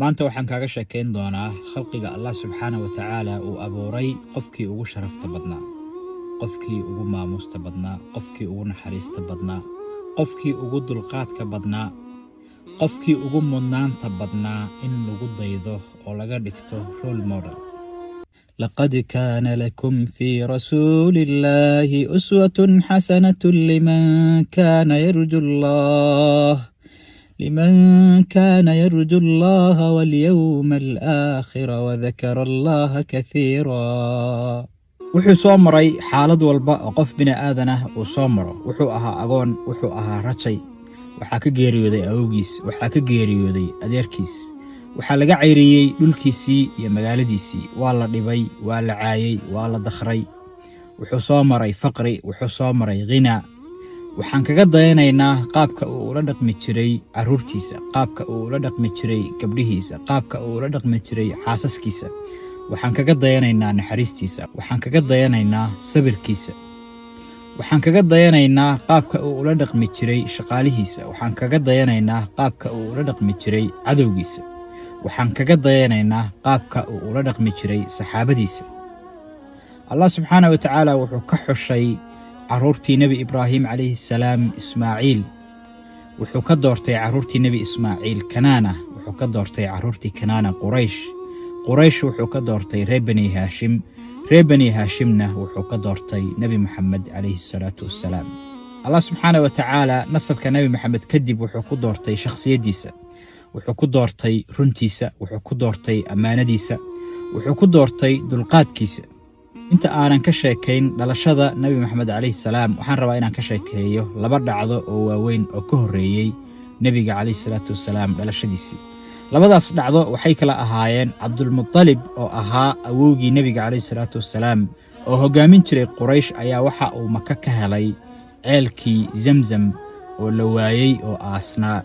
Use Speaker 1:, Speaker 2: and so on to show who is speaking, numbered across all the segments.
Speaker 1: maanta waxaan kaaga sheekayn doonaa khalqiga Allah subxaanahu wa ta'aala uu abuuray qofkii ugu sharafta badnaa, qofkii ugu maamuusta badnaa, qofkii ugu naxariista badnaa, qofkii ugu dulqaadka badnaa, qofkii ugu mudnaanta badnaa in lagu daydo oo laga dhigto role model. لقد كان لكم في رسول الله أسوة حسنة لمن كان يرجو الله واليوم الآخر وذكر الله كثيرا. wuxuu soo maray xaalad walba oo qof bini aadan ah uu soo maro. wuxuu ahaa agoon, wuxuu ahaa rajay, waxaa ka geeriyooday awowgiis, waxaa ka geeriyooday adeerkiis, waxaa laga cayriyey dhulkiisii iyo magaaladiisii, waa la dhibay, waa la caayay, waa la dakhray. wuxuu soo maray faqri, wuxuu soo maray ghina. waxaan kaga dayanaynaa qaabka uu ula dhaqmi jiray carruurtiisa, qaabka uu ula dhaqmi jiray gabdhihiisa, qaabka uu ula dhaqmi jiray xaasaskiisa. waxaan kaga dayanaynaa naxariistiisa, waxaan kaga dayanaynaa sabirkiisa, waxaan kaga dayanaynaa qaabka uu ula dhaqmi jiray shaqaalihiisa, waxaan kaga dayanaynaa qaabka uu ula dhaqmi jiray cadowgiisa, waxaan kaga dayanaynaa qaabka uu ula dhaqmi jiray saxaabadiisa. Allah subxaanahu wa ta'aala wuxuu ka xushay carruurtii nebi Ibraahim calayhi salaam Ismaaciil. wuxuu ka doortay carruurtii nebi Ismaaciil Kanaana, wuxuu ka doortay carruurtii Kanaana Quraysh wuxuu ka doortay reer bani Haashim, reer bani Haashimna wuxuu ka doortay nebi Maxamed calayhi salaatu wassalaam. Allah subxaanahu wa ta'aala nasabka nebi Maxamed kadib wuxuu ku doortay shakhsiyadiisa, wuxuu ku doortay runtiisa, wuxuu ku doortay ammaanadiisa, wuxuu ku doortay dulqaadkiisa. inta aanan ka sheekayn dhalashada nebi Maxamed calayhi salaam, waxaan rabaa inaan ka sheekeeyo laba dhacdo oo waaweyn oo ka horreeyey nebiga calayhi salaatu wassalaam dhalashadiisii. labadaas dhacdo waxay kala ahaayeen Cabdulmuttalib oo ahaa awowgii nebiga calayhi salaatu wassalaam oo hoggaamin jiray Quraysh, ayaa waxa uu Maka ka helay ceelkii Zamzam oo la waayey oo aasnaa.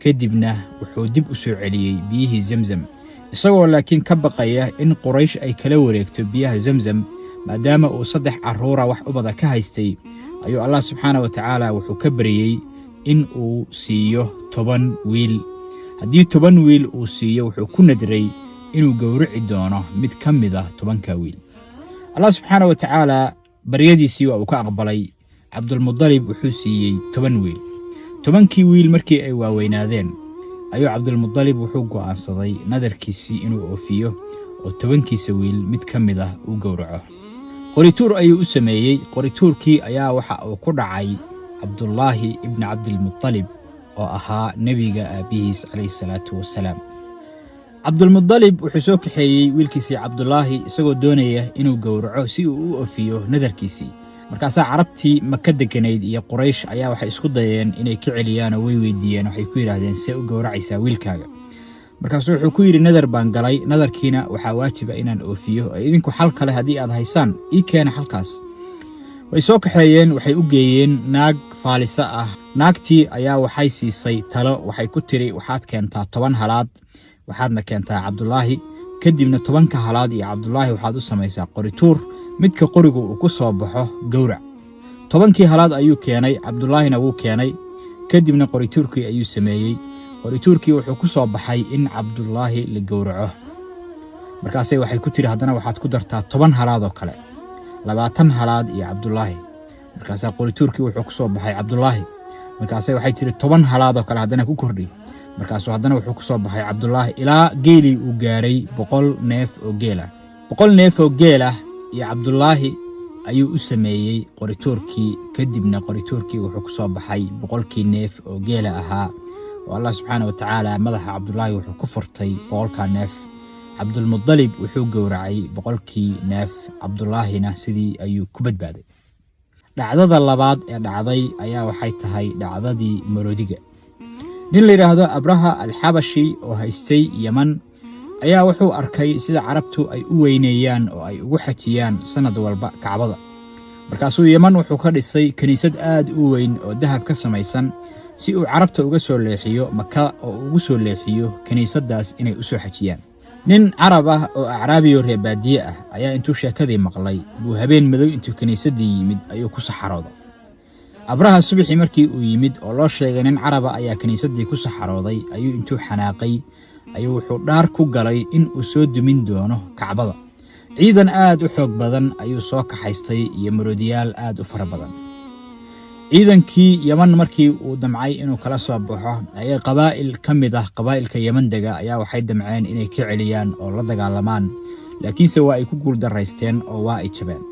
Speaker 1: kadibna wuxuu dib u soo celiyey biyihii Zamzam, isagoo laakiin ka baqaya in Quraysh ay kala wareegto biyaha Zamzam. maadaama uu 3 carruura wax u bada ka haystay, ayuu Allah subxaanahu wa ta'aala wuxuu ka baryey in uu siiyo 10 wiil. haddii 10 wiil uu siiyo, wuxuu ku nadray inuu gowrici doono mid ka mid ah 10ka wiil. Allah subxaanahu wa ta'aala baryadiisii waa uu ka aqbalay. Cabdulmuttalib wuxuu siiyey 10 wiil. 10kii wiil markii ay waaweynaadeen, ayuu Cabdulmuttalib wuxuu go'aansaday nadarkiisii inuu oofiyo oo 10kiisa wiil mid ka mid ah uu gowraco. qorituur ayuu u sameeyey. qorituurkii ayaa waxa uu ku dhacay Cabdullaahi ibn Cabdilmuttalib oo ahaa nebiga aabihiis calayhi salaatu wassalaam. Cabdulmuttalib wuxuu soo kaxeeyey wiilkiisii Cabdullaahi isagoo doonaya inuu gowraco si uu u oofiyo nadarkiisii. markaasaa carabtii Maka deganayd iyo Quraysh ayaa waxay isku dayeen inay ka celiyaan oo way weydiiyeen, waxay ku yidhaahdeen see u gowracaysaa wiilkaaga. markaasuu wuxuu ku yidhi nadar baan galay, nadarkiina waxaa waajiba inaan oofiyo, ee idinku xal kale haddii aad haysaan ii keena xalkaas. way soo kaxeeyeen, waxay u geeyeen naag faalisa ah. naagtii ayaa waxay siisay talo, waxay ku tiri waxaad keentaa 10 halaad, waxaadna keentaa Cabdullaahi. kadibna 10ka halaad iyo Cabdullaahi waxaad u samaysaa qorituur, midka qorigu uu ku soo baxo gowrac. 10kii halaad ayuu keenay, Cabdullaahina wuu keenay. kadibna qorituurkii ayuu sameeyey. qorituurkii wuxuu ku soo baxay in Cabdullaahi la gowraco. markaasay waxay ku tiri haddana waxaad ku dartaa 10 halaad oo kale, 20 halaad iyo Cabdullaahi. markaasaa qorituurkii wuxuu ku soo baxay Cabdullaahi. markaasay waxay tiri 10 halaad oo kale haddana ku kordhi. markaasuu haddana wuxuu ku soo baxay Cabdullaahi ilaa geelii uu gaaray 100 neef oo geel ah. 100 neef oo geel ah iyo Cabdullaahi ayuu u sameeyey qorituurkii. kadibna qorituurkii wuxuu ku soo baxay 100kii neef oo geela ahaa oo Allah subxaanahu wa ta'aala madaxa Cabdullaahi wuxuu ku furtay 100ka neef. Cabdulmuttalib wuxuu gowracay 100kii neef, Cabdullaahina sidii ayuu ku badbaaday. dhacdada labaad ee dhacday ayaa waxay tahay dhacdadii Maroodiga. nin la yidhaahdo Abraha al-Xabashi oo haystay Yaman ayaa wuxuu arkay sida carabtu ay u weyneeyaan oo ay ugu xajiyaan sanad walba Kacbada. markaasuu Yaman wuxuu ka dhisay kaniisad aad u weyn oo dahab ka samaysan si uu carabta uga soo leexiyo Maka oo ugu soo leexiyo kaniisadaas inay u soo xajiyaan. nin carab ah oo acraabiyo reer baadiye ah ayaa intuu sheekadii maqlay buu habeen madow intuu kaniisadii yimid ayuu ku saxarooday. Abraha subaxii markii uu yimid oo loo sheegay nin caraba ayaa kaniisadii ku saxarooday, ayuu intuu xanaaqay ayuu wuxuu dhaar ku galay in uu soo dumin doono Kacbada. ciidan aad u xoog badan ayuu soo kaxaystay iyo maroodiyaal aad u fara badan. ciidankii Yaman markii uu damcay inuu kala soo baxo ayay qabaa'il ka mid ah qabaa'ilka Yaman dega ayaa waxay damceen inay ka celiyaan oo la dagaalamaan, laakiinse waa ay ku guuldaraysteen oo waa ay jabeen.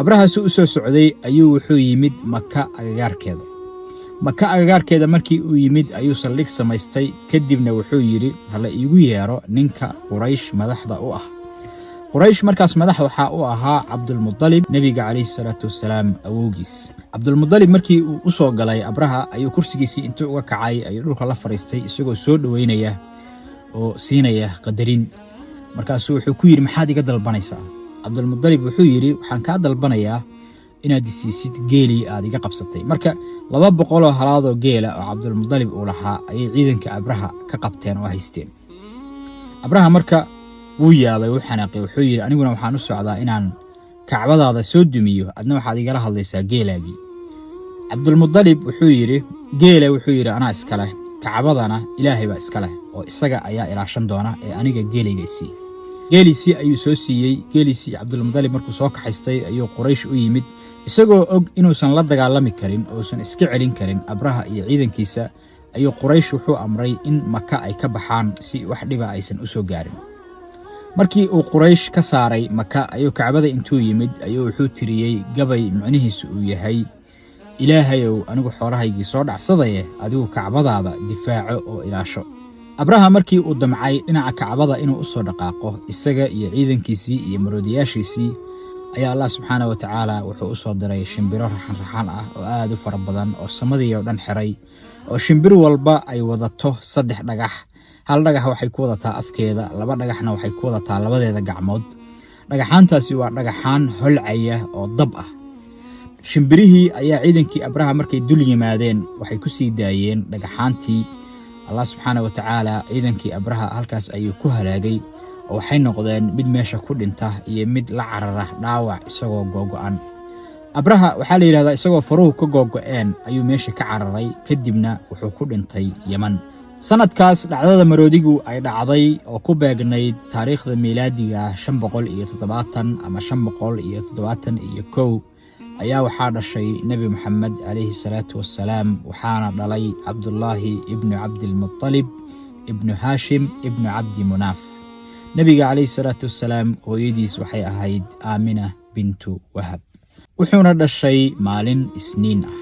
Speaker 1: Abraha u soo socday ayuu wuxuu yimid Maka agagaarkeeda. Maka agagaarkeeda markii uu yimid ayuu saldhig samaystay, kadibna wuxuu yiri hala iigu yeero ninka Quraysh madaxda u ah. Quraysh markaas madax waxa uu ahaa Cabdulmuttalib, nabiga calayhi salaatu wassalaam awowgiis. Cabdulmuttalib markii uu u soo galay Abraha ayuu kursigiisii intuu uga kacay ayuu dhulka la fariistay isagoo soo dhaweynaya oo siinaya qadarin. markaasuu wuxuu ku yiri maxaad iga dalbanaysaa? Cabdulmuttalib wuxuu yiri waxaan ka dalbanayaa inaad isiisid geeli aad iga qabsatay. marka 200 oo halaado geela oo Cabdulmuttalib uu lahaa ayay ciidanka Abraha ka qabteen oo haysteen. Abraha marka wuu yaabay, wuu xanaaqay, wuxuu yiri aniguna waxaan u socdaa inaan Kacbadaada soo dumiyo, adna waxaad igala hadlaysaa geelaagii. Cabdulmuttalib wuxuu yiri geela wuxuu yiri anaa iska leh, Kacbadana Ilaahay baa iska leh oo isaga ayaa ilaashan doona ee aniga geelayga isii. geelisi ayuu soo siiyey. geelisi Cabdulmuttalib markuu soo kaxaystay ayuu Quraysh u yimid isagoo og inuusan la dagaalami karin oo uusan iska celin karin Abraha iyo ciidankiisa. ayuu Quraysh wuxuu amray in Maka ay ka baxaan si wax dhiba aysan u soo gaarin. markii uu Quraysh ka saaray Maka ayuu Kacbada intuu yimid ayuu wuxuu tiriyay gabay macnihiisu uu yahay Ilaahayow anigu xoolahaygii soo dhacsaday adigu Kacbadaada difaaco oo ilaasho. Abraha markii uu damcay dhinaca Kacbada inuu u soo dhaqaaqo isaga iyo ciidankiisii iyo maroodiyaashiisii ayaa Allah subxaanahu wa ta'aala wuxuu u soo diray shimbiro raxan ah oo aad u fara badan oo samadii oo dhan xiray, oo shimbir walba ay wadato 3 dhagax. hal dhagax waxay ku wadataa afkeeda, 2 dhagaxna waxay ku wadataa labadeeda gacmood. dhagaxaantaasi waa dhagaxaan holcaya oo dab ah. shimbirihii ayaa ciidankii Abraha markay dul yimaadeen waxay ku sii daayeen dhagaxaantii. Allah subxaanahu wa ta'aala ciidankii Abraha halkaas ayuu ku halaagay oo waxay noqdeen mid meesha ku dhinta iyo mid la carara dhaawac isagoo googo'an. Abraha waxaa la yiraahdaa isagoo faruhu ka googo'een ayuu meesha ka cararay, kadibna wuxuu ku dhintay Yaman. sanadkaas dhacdada maroodigu ay dhacday oo ku beegnayd taariikhda miilaadiga 570 ama 571 ayaa waxaa dhashay Nabi Muhammad alayhi salaatu wassalaam, waxaana dhalay Cabdullaahi ibn Cabdilmuttalib ibn Hashim ibn Cabdi Munaaf. Nabiga alayhi salaatu wassalaam hooyadiis waxay ahayd Aamina bintu Wahab. wuxuuna dhashay maalin Isniin ah.